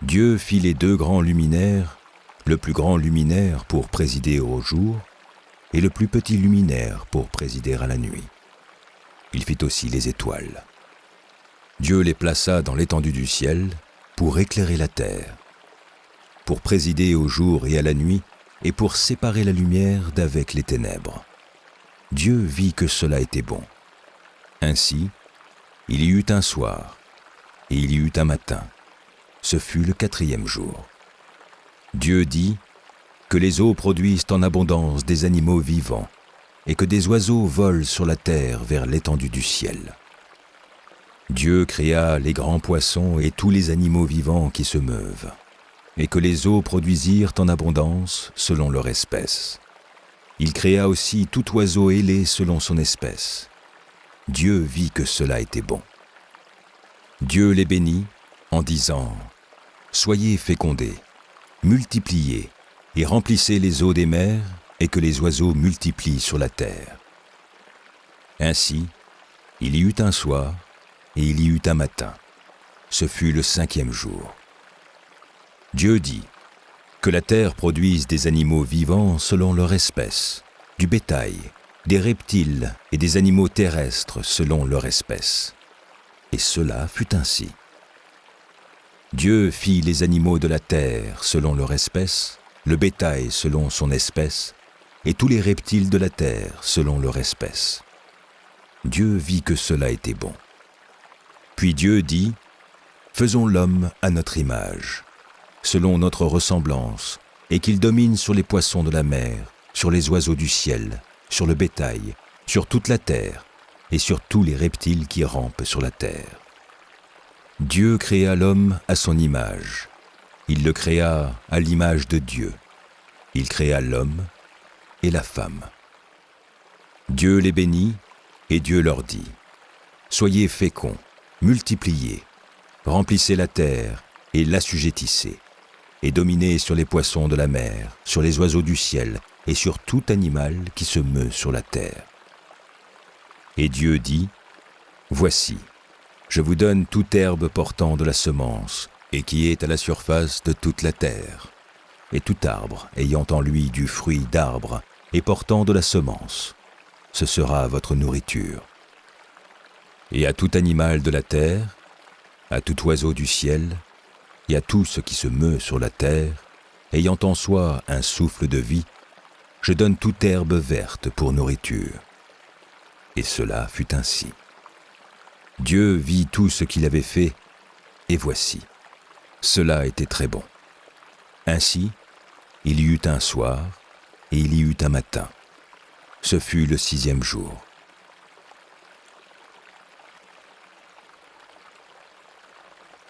Dieu fit les deux grands luminaires, le plus grand luminaire pour présider au jour, et le plus petit luminaire pour présider à la nuit. Il fit aussi les étoiles. Dieu les plaça dans l'étendue du ciel pour éclairer la terre, pour présider au jour et à la nuit, et pour séparer la lumière d'avec les ténèbres. Dieu vit que cela était bon. Ainsi, il y eut un soir, et il y eut un matin. Ce fut le quatrième jour. Dieu dit que les eaux produisent en abondance des animaux vivants, et que des oiseaux volent sur la terre vers l'étendue du ciel. Dieu créa les grands poissons et tous les animaux vivants qui se meuvent, et que les eaux produisirent en abondance selon leur espèce. Il créa aussi tout oiseau ailé selon son espèce. Dieu vit que cela était bon. Dieu les bénit en disant « Soyez fécondés, multipliez et remplissez les eaux des mers et que les oiseaux multiplient sur la terre. » Ainsi, il y eut un soir et il y eut un matin. Ce fut le cinquième jour. Dieu dit que la terre produise des animaux vivants selon leur espèce, du bétail, des reptiles et des animaux terrestres selon leur espèce. Et cela fut ainsi. Dieu fit les animaux de la terre selon leur espèce, le bétail selon son espèce, et tous les reptiles de la terre selon leur espèce. Dieu vit que cela était bon. Puis Dieu dit, « Faisons l'homme à notre image, selon notre ressemblance, et qu'il domine sur les poissons de la mer, sur les oiseaux du ciel, sur le bétail, sur toute la terre, et sur tous les reptiles qui rampent sur la terre. » Dieu créa l'homme à son image. Il le créa à l'image de Dieu. Il créa l'homme et la femme. Dieu les bénit, et Dieu leur dit, « Soyez féconds, multipliez, remplissez la terre et l'assujettissez, et dominez sur les poissons de la mer, sur les oiseaux du ciel, et sur tout animal qui se meut sur la terre. » Et Dieu dit, « Voici, je vous donne toute herbe portant de la semence, et qui est à la surface de toute la terre, et tout arbre ayant en lui du fruit d'arbre, et portant de la semence. Ce sera votre nourriture. Et à tout animal de la terre, à tout oiseau du ciel, et à tout ce qui se meut sur la terre, ayant en soi un souffle de vie, je donne toute herbe verte pour nourriture. » Et cela fut ainsi. Dieu vit tout ce qu'il avait fait, et voici, cela était très bon. Ainsi, il y eut un soir, et il y eut un matin. Ce fut le sixième jour.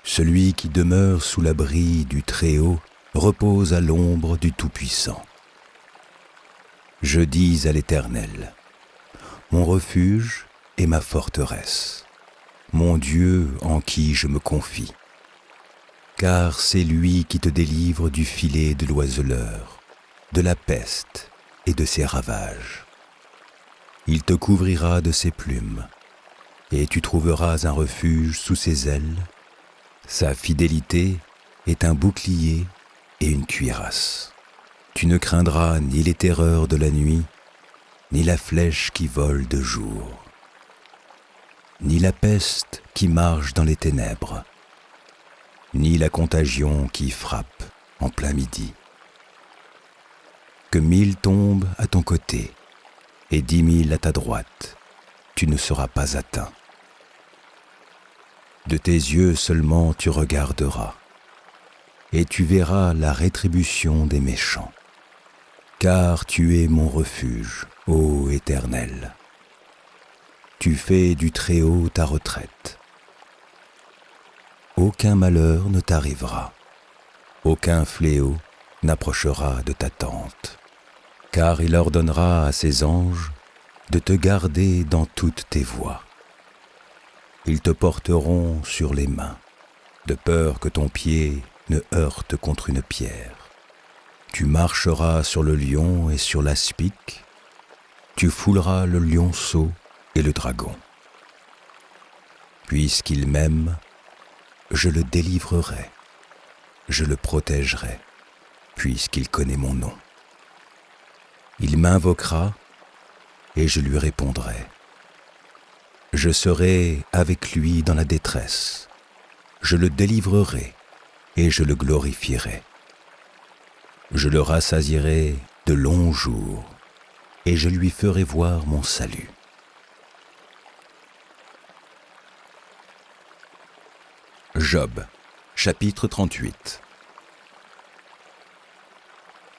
Celui qui demeure sous l'abri du Très-Haut repose à l'ombre du Tout-Puissant. Je dis à l'Éternel, mon refuge et ma forteresse, mon Dieu en qui je me confie. Car c'est lui qui te délivre du filet de l'oiseleur, de la peste et de ses ravages. Il te couvrira de ses plumes, et tu trouveras un refuge sous ses ailes. Sa fidélité est un bouclier et une cuirasse. Tu ne craindras ni les terreurs de la nuit, ni la flèche qui vole de jour, ni la peste qui marche dans les ténèbres, ni la contagion qui frappe en plein midi. Que 1000 tombent à ton côté et 10 000 à ta droite, tu ne seras pas atteint. De tes yeux seulement tu regarderas, et tu verras la rétribution des méchants. Car tu es mon refuge, ô Éternel. Tu fais du Très-Haut ta retraite. Aucun malheur ne t'arrivera, aucun fléau n'approchera de ta tente, car il ordonnera à ses anges de te garder dans toutes tes voies. Ils te porteront sur les mains, de peur que ton pied ne heurte contre une pierre. Tu marcheras sur le lion et sur l'aspic, tu fouleras le lionceau et le dragon. Puisqu'il m'aime, je le délivrerai, je le protégerai, puisqu'il connaît mon nom. Il m'invoquera et je lui répondrai. Je serai avec lui dans la détresse, je le délivrerai et je le glorifierai. Je le rassasierai de longs jours et je lui ferai voir mon salut. Job, chapitre 38.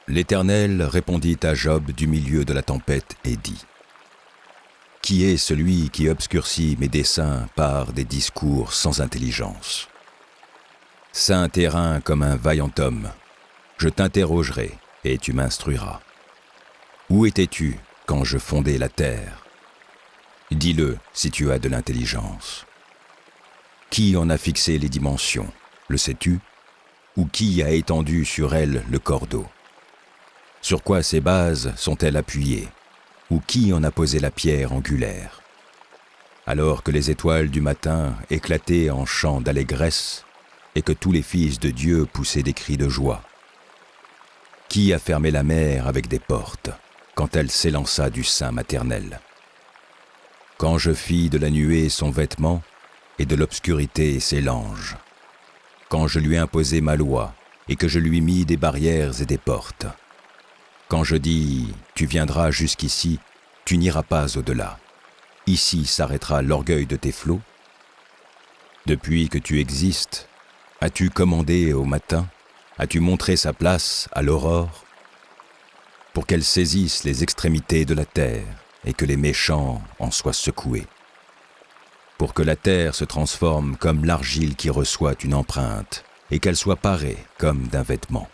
L'Éternel répondit à Job du milieu de la tempête et dit : Qui est celui qui obscurcit mes desseins par des discours sans intelligence ? Saint terrain comme un vaillant homme, je t'interrogerai et tu m'instruiras. Où étais-tu quand je fondais la terre ? Dis-le si tu as de l'intelligence. Qui en a fixé les dimensions, le sais-tu ? Ou qui a étendu sur elle le cordeau ? Sur quoi ces bases sont-elles appuyées ? Ou qui en a posé la pierre angulaire ? Alors que les étoiles du matin éclataient en chants d'allégresse et que tous les fils de Dieu poussaient des cris de joie. Qui a fermé la mer avec des portes quand elle s'élança du sein maternel ? Quand je fis de la nuée son vêtement et de l'obscurité ses langes, quand je lui imposai ma loi et que je lui mis des barrières et des portes, quand je dis « Tu viendras jusqu'ici, tu n'iras pas au-delà. Ici s'arrêtera l'orgueil de tes flots. Depuis que tu existes, as-tu commandé au matin ? As-tu montré sa place à l'aurore ? Pour qu'elle saisisse les extrémités de la terre et que les méchants en soient secoués. Pour que la terre se transforme comme l'argile qui reçoit une empreinte et qu'elle soit parée comme d'un vêtement.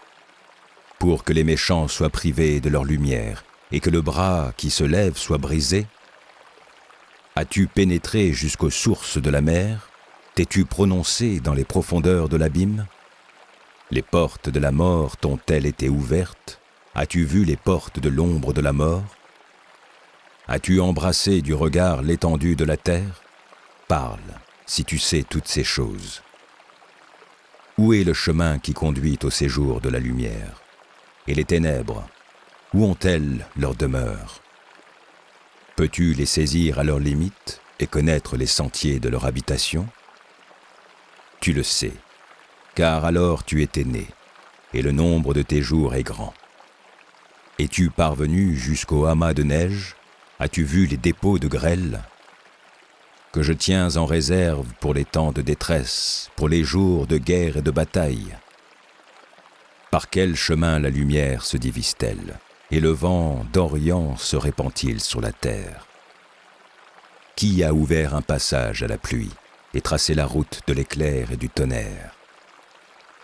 Pour que les méchants soient privés de leur lumière et que le bras qui se lève soit brisé. As-tu pénétré jusqu'aux sources de la mer ? T'es-tu prononcé dans les profondeurs de l'abîme ? Les portes de la mort t'ont-elles été ouvertes ? As-tu vu les portes de l'ombre de la mort ? As-tu embrassé du regard l'étendue de la terre ? Parle, si tu sais toutes ces choses. Où est le chemin qui conduit au séjour de la lumière ? Et les ténèbres, où ont-elles leur demeure ? Peux-tu les saisir à leurs limites et connaître les sentiers de leur habitation ? Tu le sais, car alors tu étais né, et le nombre de tes jours est grand. Es-tu parvenu jusqu'au amas de neige ? As-tu vu les dépôts de grêle ? Que je tiens en réserve pour les temps de détresse, pour les jours de guerre et de bataille. Par quel chemin la lumière se divise-t-elle, et le vent d'Orient se répand-il sur la terre ? Qui a ouvert un passage à la pluie et tracé la route de l'éclair et du tonnerre ?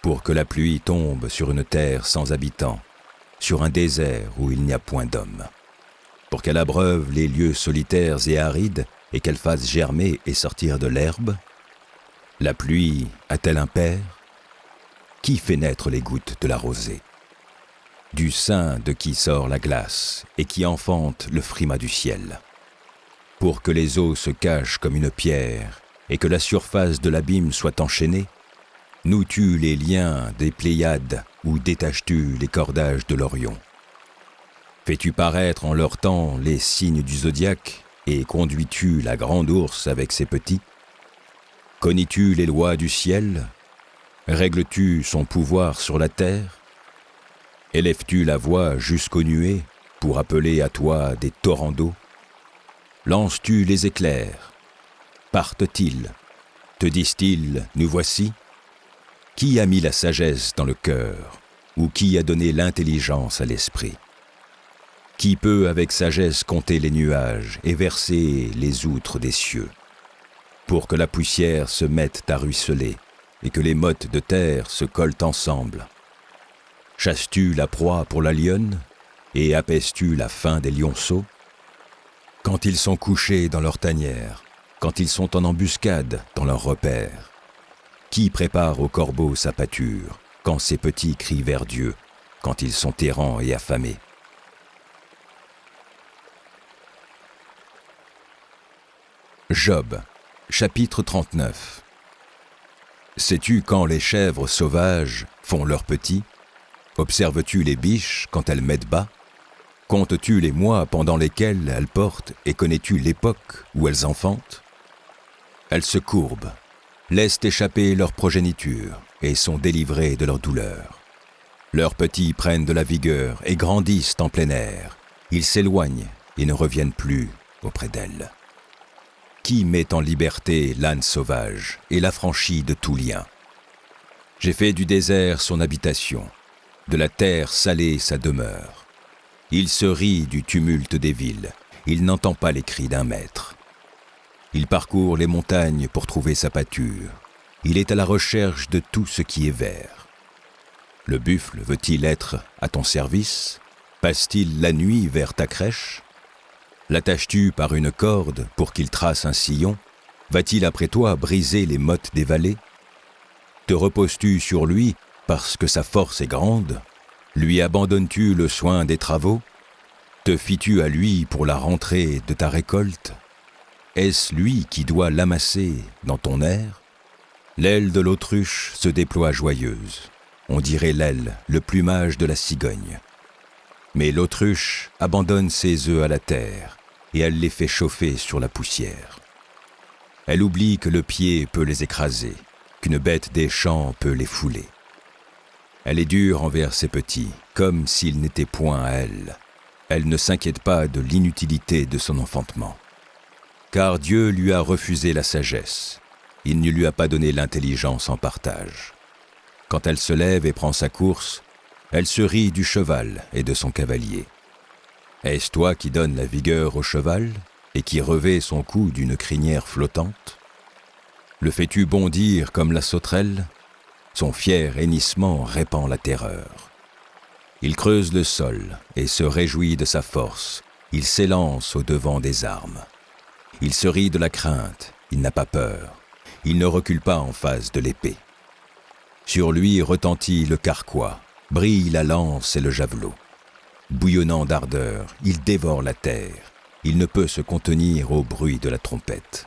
Pour que la pluie tombe sur une terre sans habitants, sur un désert où il n'y a point d'homme. Pour qu'elle abreuve les lieux solitaires et arides et qu'elle fasse germer et sortir de l'herbe ? La pluie a-t-elle un père ? Qui fait naître les gouttes de la rosée ? Du sein de qui sort la glace et qui enfante le frimas du ciel ? Pour que les eaux se cachent comme une pierre et que la surface de l'abîme soit enchaînée ? Noues-tu les liens des Pléiades ou détaches-tu les cordages de l'Orion ? Fais-tu paraître en leur temps les signes du zodiaque et conduis-tu la grande ourse avec ses petits ? Connais-tu les lois du ciel ? Règles-tu son pouvoir sur la terre ? Élèves-tu la voix jusqu'aux nuées pour appeler à toi des torrents d'eau ? Lances-tu les éclairs ? Partent-ils ? Te disent-ils « Nous voici » ? Qui a mis la sagesse dans le cœur ? Ou qui a donné l'intelligence à l'esprit ? Qui peut avec sagesse compter les nuages et verser les outres des cieux, pour que la poussière se mette à ruisseler et que les mottes de terre se collent ensemble? Chasses-tu la proie pour la lionne et apaises-tu la faim des lionceaux? Quand ils sont couchés dans leur tanière, quand ils sont en embuscade dans leur repère, qui prépare au corbeau sa pâture quand ses petits crient vers Dieu, quand ils sont errants et affamés? Job, chapitre 39. Sais-tu quand les chèvres sauvages font leurs petits? Observes-tu les biches quand elles mettent bas? Comptes-tu les mois pendant lesquels elles portent et connais-tu l'époque où elles enfantent? Elles se courbent, laissent échapper leur progéniture et sont délivrées de leur douleur. Leurs petits prennent de la vigueur et grandissent en plein air. Ils s'éloignent et ne reviennent plus auprès d'elles. Qui met en liberté l'âne sauvage et l'affranchit de tout lien? J'ai fait du désert son habitation, de la terre salée sa demeure. Il se rit du tumulte des villes, il n'entend pas les cris d'un maître. Il parcourt les montagnes pour trouver sa pâture, il est à la recherche de tout ce qui est vert. Le buffle veut-il être à ton service? Passe-t-il la nuit vers ta crèche? L'attaches-tu par une corde pour qu'il trace un sillon? Va-t-il après toi briser les mottes des vallées? Te reposes-tu sur lui parce que sa force est grande? Lui abandonnes-tu le soin des travaux? Te fies-tu à lui pour la rentrée de ta récolte? Est-ce lui qui doit l'amasser dans ton air? L'aile de l'autruche se déploie joyeuse. On dirait l'aile, le plumage de la cigogne. Mais l'autruche abandonne ses œufs à la terre et elle les fait chauffer sur la poussière. Elle oublie que le pied peut les écraser, qu'une bête des champs peut les fouler. Elle est dure envers ses petits, comme s'ils n'étaient point à elle. Elle ne s'inquiète pas de l'inutilité de son enfantement. Car Dieu lui a refusé la sagesse. Il ne lui a pas donné l'intelligence en partage. Quand elle se lève et prend sa course, elle se rit du cheval et de son cavalier. Est-ce toi qui donnes la vigueur au cheval et qui revêt son cou d'une crinière flottante? Le fais-tu bondir comme la sauterelle? Son fier hennissement répand la terreur. Il creuse le sol et se réjouit de sa force. Il s'élance au-devant des armes. Il se rit de la crainte, il n'a pas peur. Il ne recule pas en face de l'épée. Sur lui retentit le carquois, brille la lance et le javelot. Bouillonnant d'ardeur, il dévore la terre. Il ne peut se contenir au bruit de la trompette.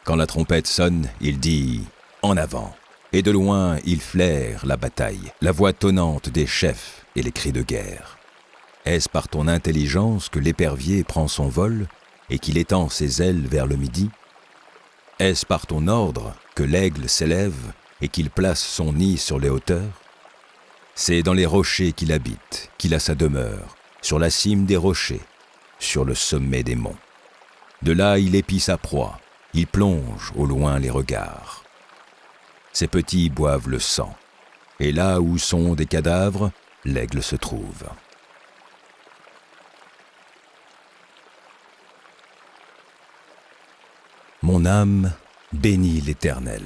Quand la trompette sonne, il dit « En avant !» Et de loin, il flaire la bataille, la voix tonnante des chefs et les cris de guerre. Est-ce par ton intelligence que l'épervier prend son vol et qu'il étend ses ailes vers le midi? Est-ce par ton ordre que l'aigle s'élève et qu'il place son nid sur les hauteurs? C'est dans les rochers qu'il habite, qu'il a sa demeure, sur la cime des rochers, sur le sommet des monts. De là il épie sa proie, il plonge au loin les regards. Ses petits boivent le sang, et là où sont des cadavres, l'aigle se trouve. Mon âme bénit l'Éternel.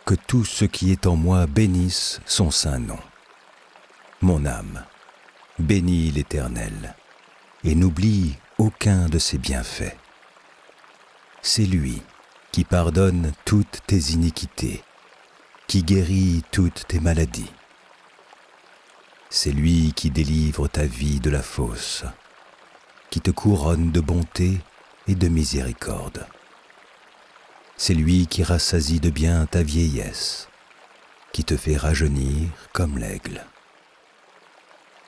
Que tout ce qui est en moi bénisse son saint nom. Mon âme, bénis l'Éternel, et n'oublie aucun de ses bienfaits. C'est lui qui pardonne toutes tes iniquités, qui guérit toutes tes maladies. C'est lui qui délivre ta vie de la fosse, qui te couronne de bonté et de miséricorde. C'est lui qui rassasie de bien ta vieillesse, qui te fait rajeunir comme l'aigle.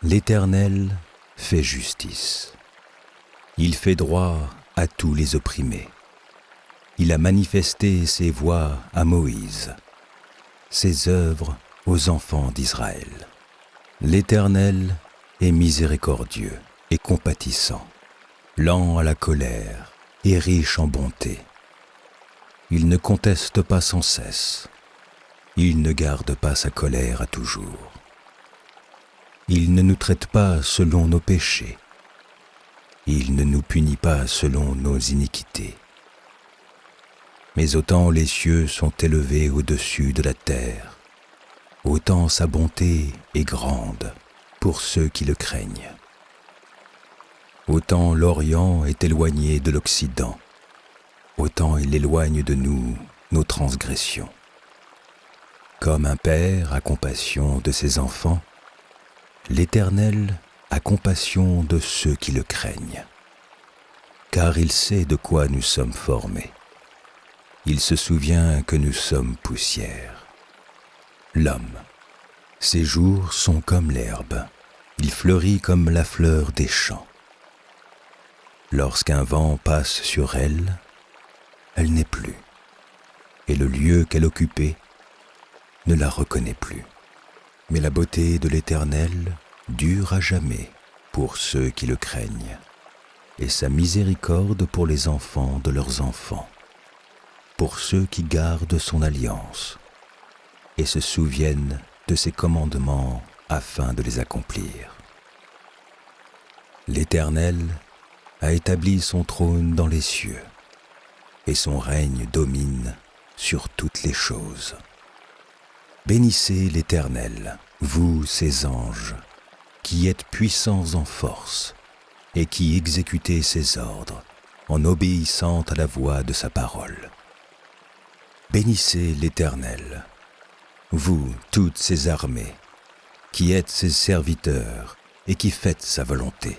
L'Éternel fait justice. Il fait droit à tous les opprimés. Il a manifesté ses voies à Moïse, ses œuvres aux enfants d'Israël. L'Éternel est miséricordieux et compatissant, lent à la colère et riche en bonté. Il ne conteste pas sans cesse. Il ne garde pas sa colère à toujours. Il ne nous traite pas selon nos péchés. Il ne nous punit pas selon nos iniquités. Mais autant les cieux sont élevés au-dessus de la terre, autant sa bonté est grande pour ceux qui le craignent. Autant l'Orient est éloigné de l'Occident, autant il éloigne de nous nos transgressions. Comme un père a compassion de ses enfants, l'Éternel a compassion de ceux qui le craignent, car il sait de quoi nous sommes formés. Il se souvient que nous sommes poussière. L'homme, ses jours sont comme l'herbe, il fleurit comme la fleur des champs. Lorsqu'un vent passe sur elle, elle n'est plus, et le lieu qu'elle occupait ne la reconnaît plus. Mais la beauté de l'Éternel dure à jamais pour ceux qui le craignent, et sa miséricorde pour les enfants de leurs enfants, pour ceux qui gardent son alliance et se souviennent de ses commandements afin de les accomplir. L'Éternel a établi son trône dans les cieux, et son règne domine sur toutes les choses. Bénissez l'Éternel, vous ses anges, qui êtes puissants en force, et qui exécutez ses ordres, en obéissant à la voix de sa parole. Bénissez l'Éternel, vous toutes ses armées, qui êtes ses serviteurs, et qui faites sa volonté.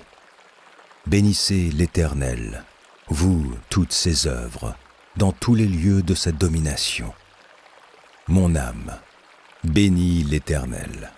Bénissez l'Éternel, vous toutes ses œuvres, dans tous les lieux de sa domination. Mon âme, bénis l'Éternel.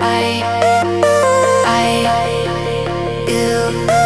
I, you.